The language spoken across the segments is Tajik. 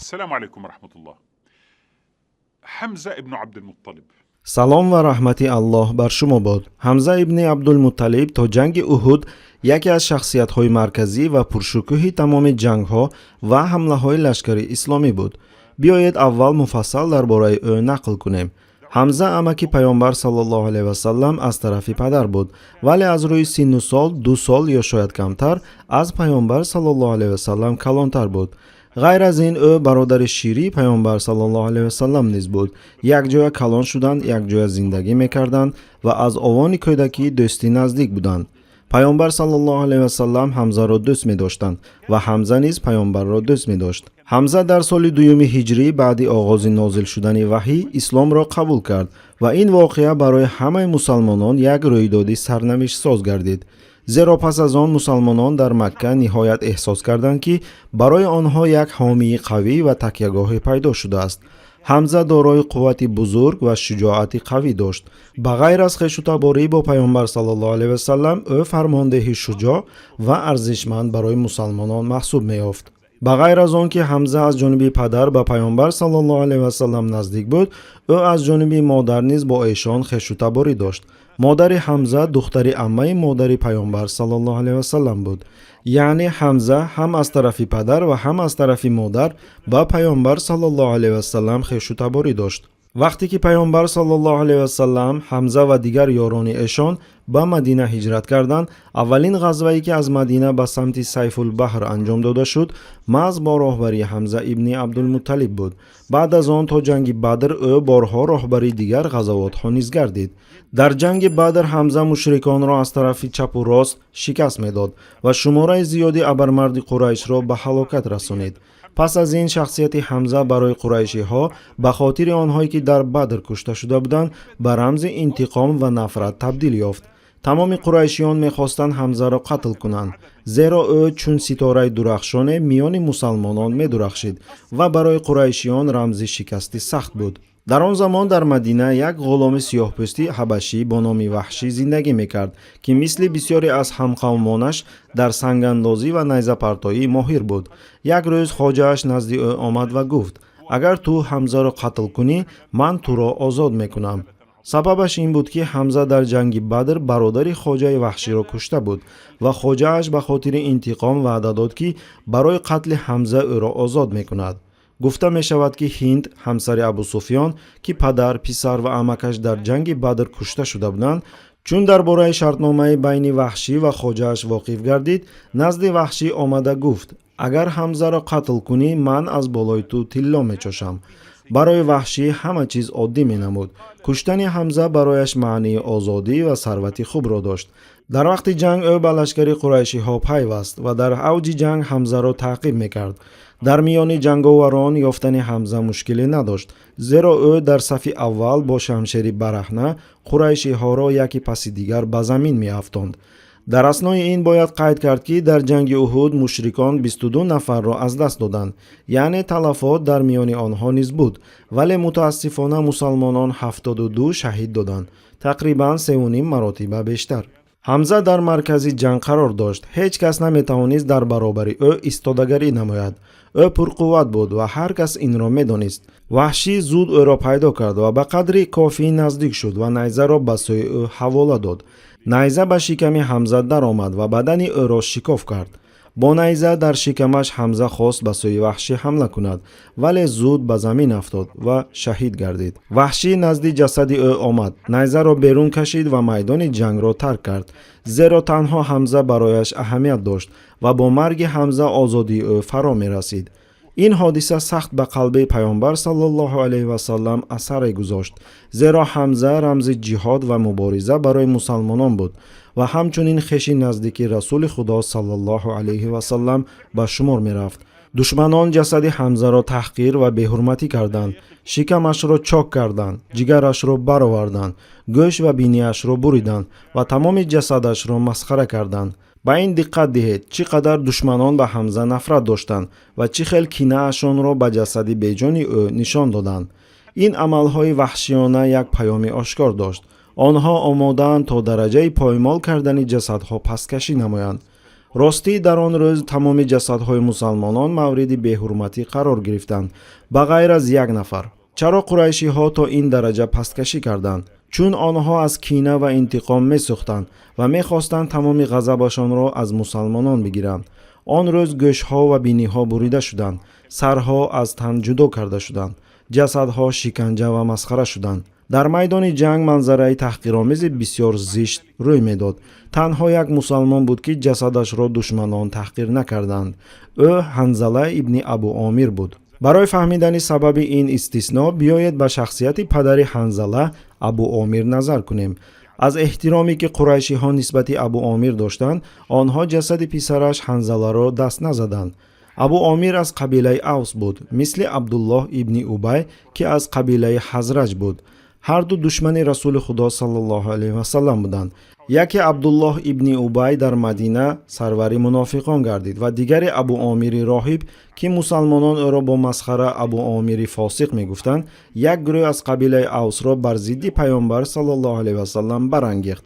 السلام عليكم ورحمة الله. حمزة ابن عبد المطلب. سلام و رحمتی الله بر شما باد. حمزه ابن عبدالمطلب تا جنگ احد یکی از شخصیت‌های مرکزی و پرشکوه تمام جنگ‌ها و حمله‌های لشکری اسلامی بود. بیایید اول مفصل درباره او نقل کنیم. حمزه امکی پیامبر صلی الله علیه و سلم از طرف پدر بود، ولی از روی سن و سال 2 سال یا شاید کمتر از پیامبر صلی الله علیه و سلم کلانتر بود. غیر از این او برادر شیری پیامبر صلی الله علیه و سلم نیز بود. یک جای کلان شدند، یک جای زندگی میکردند و از آوان کودکی دوستی نزدیک بودند. پیامبر صلی الله علیه و سلم حمزه را دوست می داشتند و حمزه نیز پیامبر را دوست می داشت. حمزه در سال 2 هجری بعد آغاز نازل شدن وحی اسلام را قبول کرد و این واقعه برای همه مسلمانان یک رویداد سرنوشت ساز گردید. زیرا پس از آن مسلمانان در مکه نهایت احساس کردند که برای آنها یک حامی قوی و تکیهگاه پیدا شده است. حمزه دارای قوت بزرگ و شجاعت قوی داشت. بغیر از خویش و تباری با پیامبر صلی الله علیه و سلم او فرمانده شجاع و ارزشمند برای مسلمانان محسوب می‌یافت. بغیر از آن که حمزه از جانب پدر به پیامبر صلی الله علیه و سلم نزدیک بود، او از جانب مادر نیز با ایشان خویش و تباری داشت. مادر حمزه دختر عمه مادر پیامبر صلی الله علیه و سلم بود. یعنی حمزه هم از طرف پدر و هم از طرف مادر با پیامبر صلی الله علیه و سلم خویش و تباری داشت. وقتی که پیامبر صلی الله علیه و سلم، حمزه و دیگر یاران ایشان به مدینه هجرت کردند، اولین غزوه‌ای که از مدینه به سمت سیف البحر انجام داده شد محض با راهبری حمزه ابن عبدالمطلب بود. بعد از آن تا جنگ بدر او بارها راهبری دیگر غزوات ها نیز گردید. در جنگ بدر حمزه مشرکان را از طرف چپ و راست شکست میداد و شماره زیادی ابرمرد قریش را به هلاکت رسانید. پس از این شخصیت حمزه برای قریشی ها به خاطر آنهایی که در بدر کشته شده بودند به رمز انتقام و نفرت تبدیل یافت. تمام قریشیان میخواستند حمزه را قتل کنند، زیرا او چون ستاره درخشان میان مسلمانان میدرخشید و برای قریشیان رمز شکستی سخت بود. در آن زمان در مدینه یک غلام سیاه‌پوستی حبشی با نام وحشی زندگی میکرد که مثل بسیاری از همقومانش در سنگاندازی و نیزه پرتایی ماهر بود. یک روز خواجه‌اش نزد او آمد و گفت: اگر تو حمزه را قتل کنی من تو را آزاد میکنم. سببش این بود که حمزه در جنگ بدر برادر خواجه وحشی را کشته بود و خواجه‌اش به خاطر انتقام وعده داد که برای قتل حمزه او را آزاد میکند. گفته می شود که هند همسر ابو سفیان که پدر، پسر و عمکش در جنگ بدر کشته شده بودند، چون درباره شرطنامه بین وحشی و خواجه‌اش واقف گردید، نزد وحشی آمده گفت: اگر حمزه را قتل کنی من از بالای تو طلا میچاشم. برای وحشی همه چیز عادی می نمود. کشتن حمزه برایش معنی آزادی و ثروت خوب را داشت. در وقت جنگ او به لشکر قریشی ها پیوست و در اوج جنگ حمزه را تعقیب میکرد. در میان جنگاوران یافتن حمزه مشکلی نداشت، زیرا او در صف اول با شمشیر برهنه قریشی ها را یکی پس دیگر به زمین می افکند. در اثنای این باید قید کرد که در جنگ احد مشرکان 22 نفر را از دست دادند، یعنی تلفات در میان آنها نیز بود، ولی متاسفانه مسلمانان 72 شهید دادند، تقریبا 3.5 مراتب بیشتر. حمزه در مرکز جنگ قرار داشت. هیچ کس نمیتوانست در برابر او ایستادگی نماید. او پرقوت بود و هر کس این را میدانست. وحشی زود او را پیدا کرد و به قدری کافی نزدیک شد و نیزه را به سوی او حواله داد. نیزه به شکم حمزه در آمد و بدن او را شکاف کرد. با نیزه در شکمش حمزه خواست به سوی وحشی حمله کند، ولی زود به زمین افتاد و شهید گردید. وحشی نزد جسد او آمد، نیزه را بیرون کشید و میدان جنگ را ترک کرد، زیرا تنها حمزه برایش اهمیت داشت و با مرگ حمزه آزادی او فرا می رسید. این حادثه سخت به قلب پیامبر صلی الله علیه و سلم اثر گذاشت، زیرا حمزه رمز جهاد و مبارزه برای مسلمانان بود و همچنین خویش نزدیک رسول خدا صلی الله علیه و سلم به شمار می رفت. دشمنان جسد حمزه را تحقیر و بی‌حرمتی کردند، شکمش را چاک کردند، جگرش را برآوردند، گوش و بینیش را بریدند و تمام جسدش را مسخره کردند. با این دقت دهید چقدر دشمنان به حمزه نفرت داشتند و چه خیل کینه اشان را به جسد بیجان او نشان دادند. این عملهای وحشیانه یک پیام آشکار داشت. آنها آماده‌اند تا درجه پایمال کردن جسدها پسکشی نمایند. ростӣ дар он рӯз тамоми ҷасадҳои мусалмонон мавриди беҳурматӣ қарор гирифтанд ба ғайр аз як нафар. чаро қурайшиҳо то ин дараҷа пасткашӣ карданд? чун онҳо аз кина ва интиқом месӯхтанд ва мехостанд тамоми ғазабашонро аз мусалмонон бигиранд. он рӯз гӯшҳо ва биниҳо бурида шуданд, сарҳо аз тан ҷудо карда шуданд, ҷасадҳо шиканҷа ва масхара шуданд. дар майдони ҷанг манзараи таҳқиромези бисёр зишт рӯй медод. танҳо як мусалмон буд ки ҷасадашро душманон таҳқир накарданд. ӯ Ҳанзала ибни Абу Омир буд. барои фаҳмидани сабаби ин истисно биёед ба шахсияти падари Ҳанзала Абу Омир назар кунем. аз эҳтироме ки қурайшиҳо нисбати Абу Омир доштанд, онҳо ҷасади писараш Ҳанзаларо даст назаданд. абу Омир аз қабилаи Авс буд, мисли Абдуллоҳ ибни Убай ки аз қабилаи Ҳазраҷ буд. ҳар ду душмани Расули Худо саллаллоҳу алайҳи ва саллам буданд. яке Абдуллоҳ ибни Убай дар Мадина сарвари мунофиқон гардид ва дигаре Абу Омири роҳиб ки мусалмонон ӯро бо масхара Абу Омири фосиқ мегуфтанд, як гурӯҳ аз қабилаи Авсро бар зидди паёмбар саллаллоҳу алайҳи ва саллам барангехт.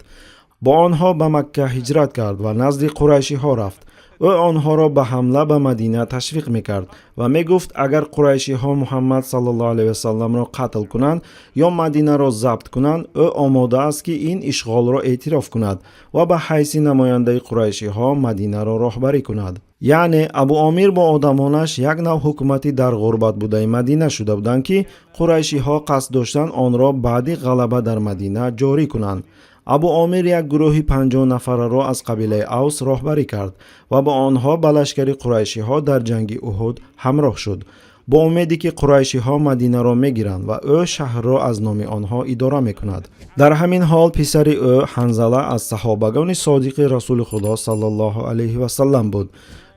бо онҳо ба Макка ҳиҷрат кард ва назди қурайшиҳо рафт. ӯ онҳоро ба ҳамла ба Мадина ташвиқ мекард ва мегуфт агар қурайшиҳо Муҳаммад саллаллоҳу алайҳи ва салламро қатл кунанд ё Мадинаро забт кунанд, ӯ омода аст ки ин ишғолро эътироф кунад ва ба ҳайси намояндаи қурайшиҳо Мадинаро роҳбарӣ кунад. яъне Абу Омир бо одамонаш як нав ҳукумати дар ғурбатбудаи Мадина шуда буданд ки қурайшиҳо қасд доштанд онро баъди ғалаба дар Мадина ҷорӣ кунанд. абу Омир як гурӯҳи 50 нафараро аз қабилаи Авс роҳбарӣ кард ва ба онҳо ба лашкари қурайшиҳо дар ҷанги Уҳуд ҳамроҳ шуд, бо умеде ки қурайшиҳо Мадинаро мегиранд ва ӯ шаҳрро аз номи онҳо идора мекунад. дар ҳамин ҳол писари ӯ Ҳанзала аз саҳобагони содиқи Расули Худо саллаллоҳу алайҳи ва саллам буд.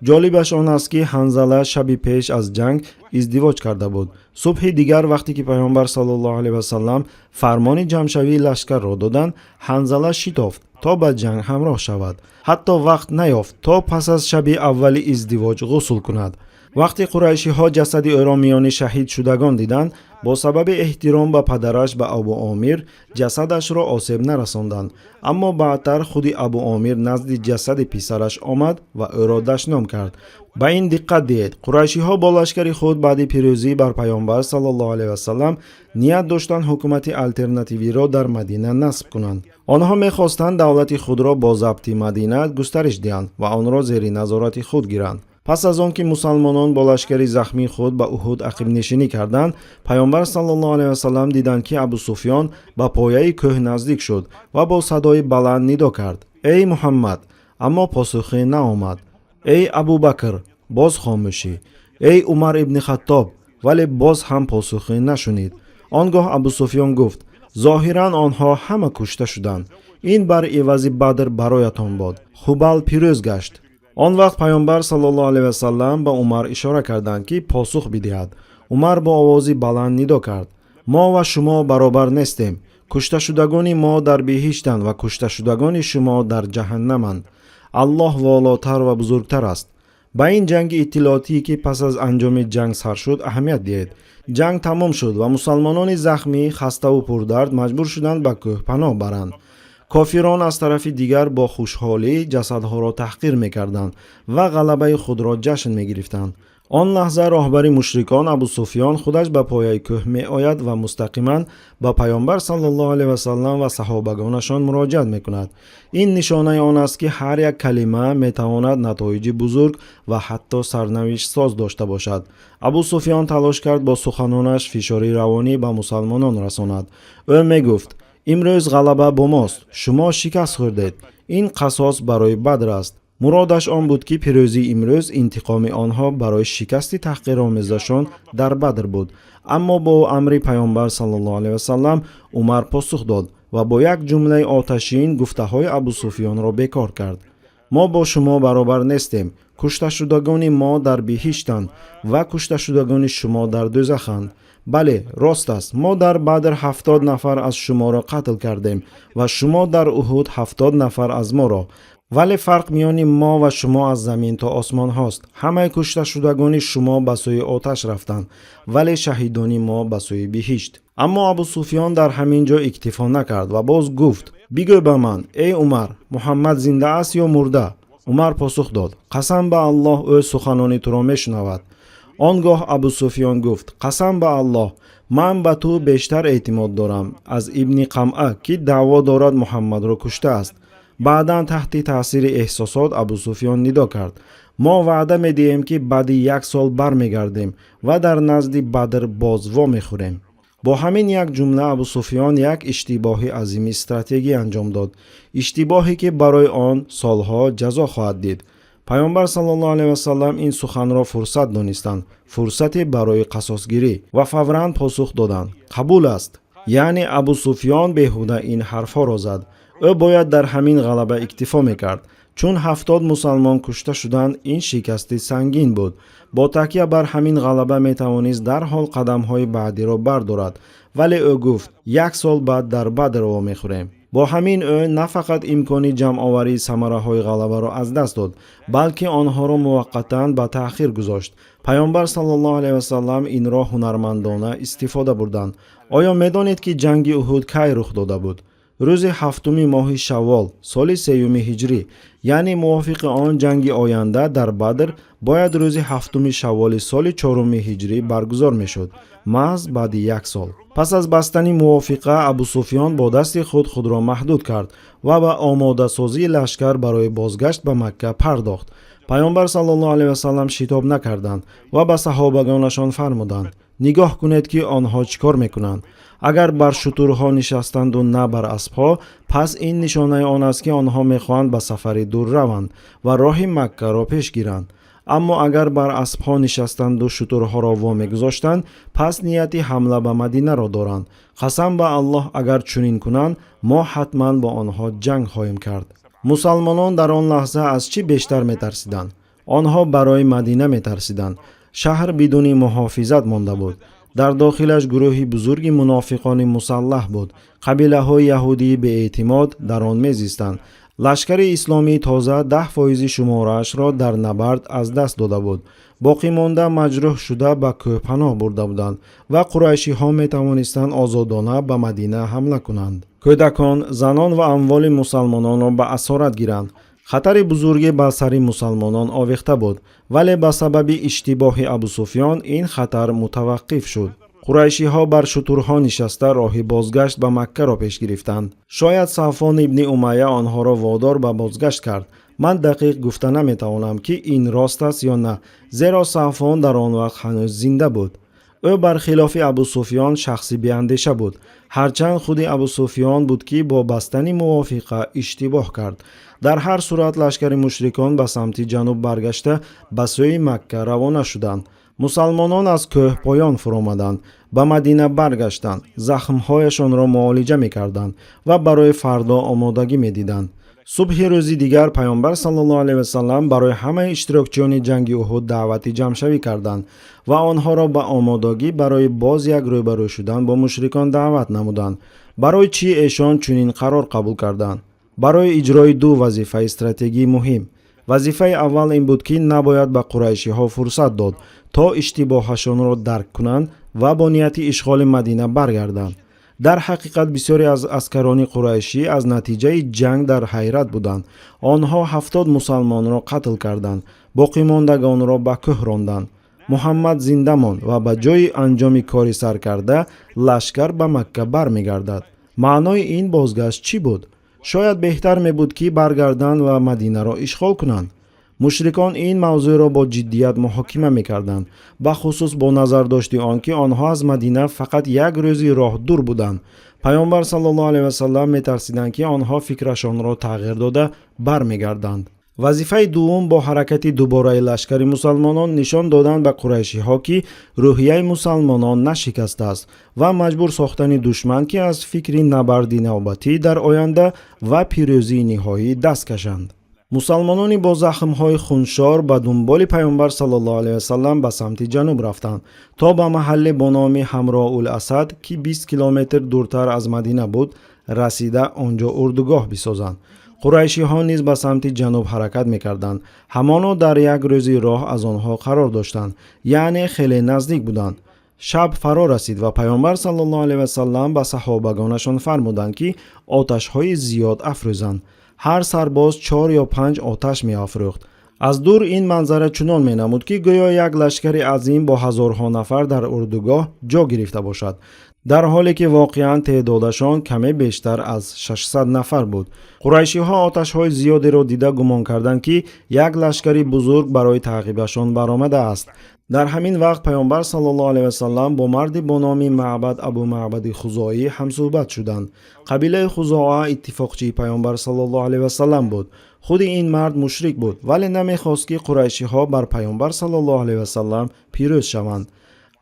ҷолибаш он аст ки Ҳанзала шаби пеш аз ҷанг издивоҷ карда буд. субҳи дигар вақте ки паёмбар саллаллоҳу алайҳи ва саллам фармони ҷамъшавии лашкарро доданд, Ҳанзала шитофт то ба ҷанг ҳамроҳ шавад. ҳатто вақт наёфт то пас аз шаби аввали издивоҷ ғусл кунад. вақте қурайшиҳо ҷасади ӯро миёни шаҳид шудагон диданд, бо сабаби эҳтиром ба падараш ба Абу Омир ҷасадашро осеб нарасонданд. аммо баъдтар худи Абу Омир назди ҷасади писараш омад ва ӯро дашном кард. ба ин диққат диҳед, қурайшиҳо бо лашкари худ баъди пирӯзӣ бар паёмбар саллаллоҳу алайҳи ва саллам ният доштанд ҳукумати алтернативиро дар Мадина насб кунанд. онҳо мехостанд давлати худро бо забти Мадина густариш диҳанд ва онро зери назорати худ гиранд. пас аз он ки мусалмонон бо лашкари захмии худ ба Уҳуд ақибнишинӣ карданд, паёмбар саллаллоҳу алайҳи ва саллам диданд ки Абу Суфьён ба пояи кӯҳ наздик шуд ва бо садои баланд нидо кард: эй Муҳаммад! аммо посухе наомад. эй Абу Бакр! боз хомӯшӣ. эй Умар ибни Хаттоб! вале боз ҳам посухе нашунид. он гоҳ Абу Суфьён гуфт: зоҳиран онҳо ҳама кушта шуданд. ин бар ивази Бадр бароятон бод. Хубал пирӯз гашт. он вақт паёмбар саллаллоҳу алайҳи ва саллам ба Умар ишора карданд ки посух бидиҳад. Умар бо овози баланд нидо кард: мо ва шумо баробар нестем. кушташудагони мо дар биҳиштанд ва кушташудагони шумо дар ҷаҳаннаманд. аллоҳ волотар ва бузургтар аст. ба ин ҷанги иттилоотие ки пас аз анҷоми ҷанг сар шуд аҳамият диҳед. ҷанг тамом шуд ва мусалмонони захмӣ, хаставу пурдард маҷбур шуданд ба кӯҳ паноҳ баранд. кофирон аз тарафи дигар бо хушҳолӣ ҷасадҳоро таҳқир мекарданд ва ғалабаи худро ҷашн мегирифтанд. он лаҳза роҳбари мушрикон Абу Суфьён худаш ба пояи кӯҳ меояд ва мустақиман ба паёмбар саллаллоҳу алайҳи ва саллам ва саҳобагонашон муроҷиат мекунад. ин нишонаи он аст ки ҳар як калима метавонад натоиҷи бузург ва ҳатто сарнавиштсоз дошта бошад. Абу Суфьён талош кард бо суханонаш фишори равонӣ ба мусалмонон расонад. ӯ мегуфт: имрӯз ғалаба бо мост, шумо шикаст хӯрдед. ин қасос барои Бадр аст. муродаш он буд ки пирӯзии имрӯз интиқоми онҳо барои шикасти таҳқиромезашон дар Бадр буд. аммо бо амри паёмбар саллаллоҳу алайҳи ва саллам Умар посух дод ва бо як ҷумлаи оташин гуфтаҳои Абу Суфьёнро бекор кард. мо бо шумо баробар нестем. кушташудагони мо дар биҳиштанд ва кушташудагони шумо дар дӯзаханд. бале, рост аст. мо дар Бадр 70 нафар аз шуморо қатл кардем ва шумо дар Уҳуд 70 нафар аз моро. вале фарқ миёни мо ва шумо аз замин то осмон ҳост. ҳамаи кушташудагони шумо ба сӯи оташ рафтанд, вале шаҳидони мо ба сӯи биҳишт. аммо Абу Суфьён дар ҳамин ҷо иктифо накард ва боз гуфт: бигӯ ба ман, эй Умар, Муҳаммад зинда аст ё мурда? умар посух дод: қасам ба аллоҳ, ӯ суханони туро мешунавад. Он гоҳ Абу Суфиён гуфт: қасам ба аллоҳ, ман ба ту бештар эътимод дорам аз ибни Қамъа, ки даъво дорад Муҳаммадро куштааст. баъдан таҳти таъсири эҳсосот Абу Суфиён нидо кард: мо ваъда медиҳем ки баъди 1 сол бармегардем ва дар назди Бадр боз вомехӯрем. бо ҳамин як ҷумла Абу Суфиён як иштибоҳи азими стратегӣ анҷом дод, иштибоҳе ки барои он солҳо ҷазо хоҳад дид. пайғамбар саллаллоҳу алайҳи васаллам ин суханро фурсат донистанд, фурсате барои қасосгирӣ, ва фавран посух доданд: қабул аст. яъне Абу Суфиён беҳуда ин ҳарфҳоро зад. ӯ бояд дар ҳамин ғалаба иктифо мекард. чун 70 мусалмон кушта шуданд, ин шикасти сангин буд. бо такя бар ҳамин ғалаба метавонист дарҳол қадамҳои баъдиро бардорад, вале ӯ гуфт: 1 сол баъд дар Бадр вомехӯрем. бо ҳамин ӯ на фақат имкони ҷамъоварии самараҳои ғалабаро аз даст дод, балки онҳоро муваққатан ба таъхир гузошт. пайғамбар саллаллоҳу алайҳи васаллам инро ҳунармандона истифода бурданд. оё медонед ки ҷанги Уҳуд кай рух дода буд? рӯзи 7 моҳи Шаввол, соли 3 ҳиҷрӣ, яъне мувофиқи он ҷанги оянда дар Бадр бояд рӯзи 7 Шавволи соли 4 ҳиҷрӣ баргузор мешуд, маҳз баъди 1 сол. пас аз бастани мувофиқа, Абу Суфиён бо дасти худ худро маҳдуд кард ва ба омодасозии лашкар барои бозгашт ба Макка пардохт. пайғамбар саллаллоҳу алайҳи васаллам шитоб накарданд ва ба саҳобагонашон фармуданд: нигоҳ кунед ки онҳо чӣ кор мекунанд. агар бар шутурҳо нишастанду на бар аспҳо, пас ин нишонаи он аст ки онҳо мехоҳанд ба сафари дур раванд ва роҳи Маккаро пеш гиранд. аммо агар бар аспҳо нишастанду шутурҳоро вомегузоштанд, пас нияти ҳамла ба Мадинаро доранд. қасам ба Аллоҳ, агар чунин кунанд, мо ҳатман бо онҳо ҷанг хоҳем кард. мусалмонон дар он лаҳза аз чӣ бештар метарсиданд? онҳо барои Мадина метарсиданд. шаҳр бидуни муҳофизат монда буд. дар дохилаш гурӯҳи бузурги мунофиқони мусаллаҳ буд. қабилаҳои яҳудии беэътимод дар он мезистанд. лашкари исломии тоза 10% шумораашро дар набард аз даст дода буд. боқӣ монда маҷрӯҳ шуда ба кӯҳ паноҳ бурда буданд ва қурайшиҳо метавонистанд озодона ба Мадина ҳамла кунанд. кӯдакон, занон ва амволи мусалмононро ба асорат гиранд. хатари бузурге ба сари мусалмонон овехта буд, вале ба сабаби иштибоҳи Абу Суфиён ин хатар мутаваққиф шуд. қурайшиҳо бар шутурҳо нишаста роҳи бозгашт ба Маккаро пеш гирифтанд. шояд Сафон ибни Умайя онҳоро водор ба бозгашт кард. ман дақиқ гуфта наметавонам ки ин рост аст ё на, зеро Сафон дар он вақт ҳанӯз зинда буд. ӯ бар хилофи Абу Суфиён шахси беандеша буд, ҳарчанд худи Абу Суфиён буд ки бо бастани мувофиқа иштибоҳ кард. дар ҳар сурат лашкари мушрикон ба самти ҷануб баргашта ба сӯи Макка равона шуданд. мусалмонон аз кӯҳ поён фуромаданд, ба Мадина баргаштанд, захмҳояшонро муолиҷа мекарданд ва барои фардо омодагӣ медиданд. субҳи рӯзи дигар пайғамбар саллаллоҳу алайҳи васаллам барои ҳамаи иштирокчиёни ҷанги Уҳуд даъвати ҷамъшавӣ карданд ва онҳоро ба омодагӣ барои боз як рӯбарӯ шудан бо мушрикон даъват намуданд. барои чӣ эшон чунин қарор қабул карданд? барои иҷрои ду вазифаи стратегии муҳим. вазифаи аввал ин буд ки набояд ба қурайшиҳо фурсат дод то иштибоҳашонро дарк кунанд ва бо нияти ишғоли Мадина баргарданд. дар ҳақиқат бисёре аз аскарони қурайшӣ аз натиҷаи ҷанг дар ҳайрат буданд. онҳо 70 мусалмонро қатл карданд, боқимондагонро ба кӯҳ ронданд. муҳаммад зинда монд ва ба ҷои анҷоми кори саркарда лашкар ба Макка бармегардад. маънои ин бозгашт чӣ буд? шояд беҳтар мебуд ки баргарданд ва Мадинаро ишғол кунанд. мушрикон ин мавзӯъро бо ҷиддият муҳокима мекарданд, бахусус бо назардошти он ки онҳо аз Мадина фақат як рӯзи роҳ дур буданд. пайғамбар саллаллоҳу алайҳи васаллам метарсиданд ки онҳо фикрашонро тағйир дода бармегарданд. вазифаи дуввум бо ҳаракати дубораи лашкари мусалмонон нишон додан ба қурайшиҳо ки рӯҳияи мусалмонон нашикастааст ва маҷбур сохтани душман ки аз фикри набарди навбатӣ дар оянда ва пирӯзии ниҳоӣ даст кашанд. мусалмонони бо захмҳои хуншор ба дунболи пайғамбар саллаллоҳу алайҳи васаллам ба самти ҷануб рафтанд то ба маҳалле бо номи Ҳамроул Асад ки 20 километр дуртар аз Мадина буд, расида онҷо урдугоҳ бисозанд. қурайшиҳо низ ба самти ҷануб ҳаракат мекарданд. ҳамоно дар як рӯзи роҳ аз онҳо қарор доштанд, яъне хеле наздик буданд. шаб фаро расид ва пайғамбар саллаллоҳу алайҳи васаллам ба саҳобагонашон фармуданд ки оташҳои зиёд афрӯзанд. هر سرباز 4 یا 5 آتش می‌افروخت. از دور این منظره چنان می‌نمود که گویا یک لشکر عظیم با هزارها نفر در اردوگاه جا گرفته باشد، در حالی که واقعاً تعدادشان کمی بیشتر از 600 نفر بود. قریشی‌ها آتش‌های زیادی را دیده گمان کردند که یک لشکری بزرگ برای تعقیبشان برآمده است. در همین وقت پیامبر صلی الله علیه و سلم با مردی با نام معبد ابو معبد خزاعی هم صحبت شدند. قبیله خزاعه اتفاقچی پیامبر صلی الله علیه و سلم بود. خود این مرد مشرک بود، ولی نمی‌خواست که قریشی‌ها بر پیامبر صلی الله علیه و سلم پیروز شوند.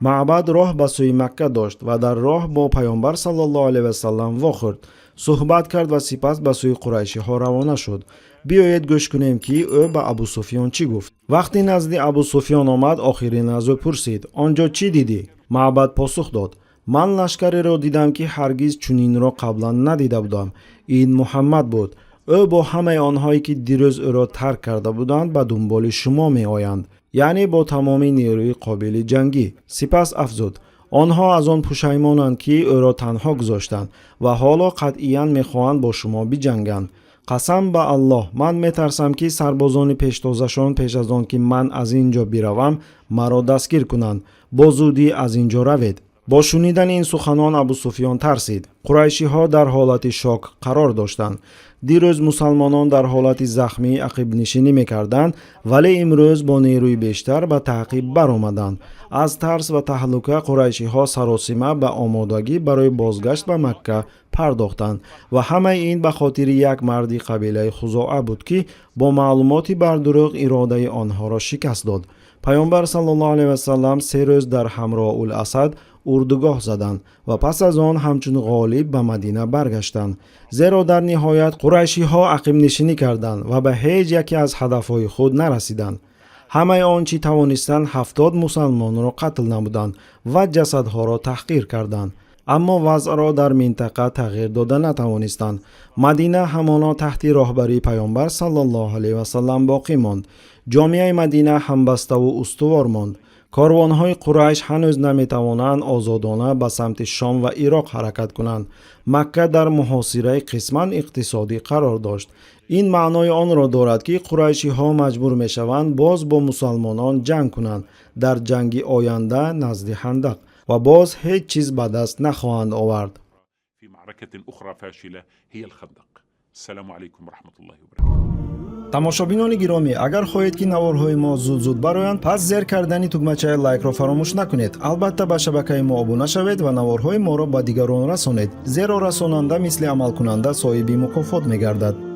معبد راه به سوی مکه داشت و در راه با پیامبر صلی الله علیه و سلم واخورد، صحبت کرد و سپس به سوی قریشی‌ها روانه شد. بیایید گوش کنیم که او به ابو سفیان چی گفت. وقتی نزد ابو سفیان آمد، آخرین از او پرسید: آنجا چی دیدی؟ معبد پاسخ داد: من لشکری را دیدم که هرگز چنین را قبلا ندیده بودم. این محمد بود. او با همه آنهایی که دیروز او را ترک کرده بودند به دنبال شما می آیند، یعنی با تمام نیروی قابل جنگی. سپس افزود: آنها از آن پشیمانند که او را تنها گذاشتند و حالا قطعاً می‌خواهند با شما بجنگند. قسم به الله، من میترسم که سربازان پیشتازشان پیش از آن که من از اینجا بروم مرا دستگیر کنند. با زودی از اینجا روید. با شنیدن این سخنان ابو سفیان ترسید. قریشی ها در حالت شاک قرار داشتند. دیروز مسلمانان در حالت زخمی عقب نشینی میکردند، ولی امروز با نیروی بیشتر به تعقیب برآمدند. از ترس و تهلکه قریشی ها سراسیمه به آمادگی برای بازگشت به مکه پرداختند و همه این به خاطر یک مردی قبیله خزاعه بود که با معلوماتی بر دروغ اراده آنها را شکست داد. پیامبر صلی الله علیه و سلم 3 روز در همراه الاسد اردوگاه زدند و پس از آن همچون غالب به مدینه برگشتند، زیرا در نهایت قریشی ها عقب نشینی کردند و به هیچ یکی از هدفهای خود نرسیدند. همه آنچه توانستند 70 مسلمان را قتل نمودند و جسدها را تحقیر کردند، اما وضع را در منطقه تغییر داده نتوانستند. مدینه همانا تحت راهبری پیامبر صلی الله علیه و سلم باقی ماند. جامعه مدینه همبسته و استوار ماند. کاروانهای قریش هنوز نمیتوانند آزادانه به سمت شام و عراق حرکت کنند. مکه در محاصره قسماً اقتصادی قرار داشت. این معنای آن را دارد که قریشی ها مجبور می شوند باز با مسلمانان جنگ کنند در جنگ آینده نزد خندق و باز هیچ چیز به دست نخواهند آورد. في معركة أخرى فاشلة هي الخندق. السلام عليكم ورحمة الله وبركاته. تماشابینان گرامی، اگر خواهید که نوارهای ما زود برآیند، پس زیر کردن تکمچه لایک را فراموش نکنید. البته به شبکه ما ابونه شوید و نوارهای ما را به دیگران رسانید، زیرا رساننده مثل عمل کننده صاحب مکافات می‌گردد.